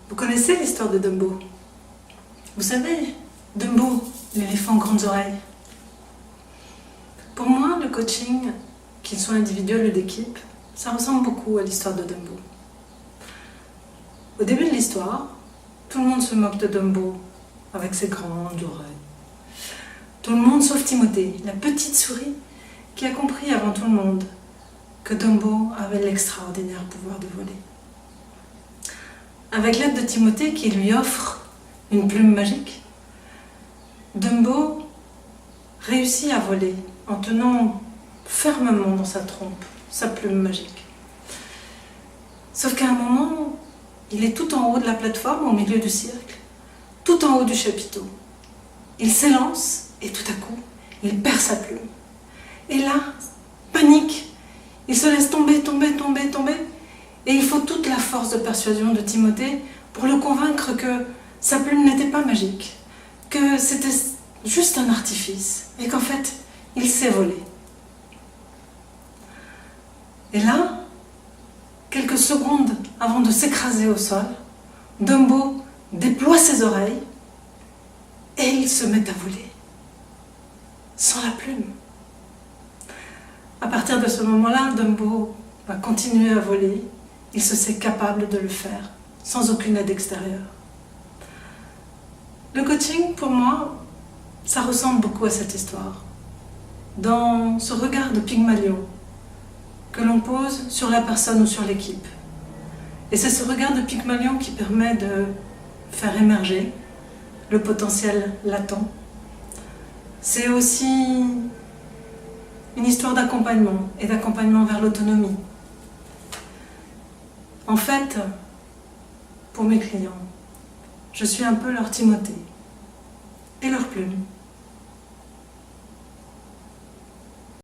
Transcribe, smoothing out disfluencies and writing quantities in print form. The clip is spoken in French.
Vous connaissez l'histoire de Dumbo? Vous savez, Dumbo, l'éléphant aux grandes oreilles. Pour moi, le coaching, qu'il soit individuel ou d'équipe, ça ressemble beaucoup à l'histoire de Dumbo. Au début de l'histoire, tout le monde se moque de Dumbo avec ses grandes oreilles. Tout le monde sauf Timothée, la petite souris qui a compris avant tout le monde que Dumbo avait l'extraordinaire pouvoir de voler. Avec l'aide de Timothée qui lui offre une plume magique, Dumbo réussit à voler en tenant fermement dans sa trompe sa plume magique. Sauf qu'à un moment, il est tout en haut de la plateforme, au milieu du cirque, tout en haut du chapiteau. Il s'élance et tout à coup, il perd sa plume. Et là, panique, il se laisse tomber, et il faut toute la force de persuasion de Timothée pour le convaincre que sa plume n'était pas magique, que c'était juste un artifice, et qu'en fait, il sait voler. Et là, quelques secondes avant de s'écraser au sol, Dumbo déploie ses oreilles et il se met à voler, sans la plume. À partir de ce moment-là, Dumbo va continuer à voler. Il se sait capable de le faire, sans aucune aide extérieure. Le coaching, pour moi, ça ressemble beaucoup à cette histoire. Dans ce regard de Pygmalion que l'on pose sur la personne ou sur l'équipe. Et c'est ce regard de Pygmalion qui permet de faire émerger le potentiel latent. C'est aussi une histoire d'accompagnement et d'accompagnement vers l'autonomie. En fait, pour mes clients, je suis un peu leur Timothée.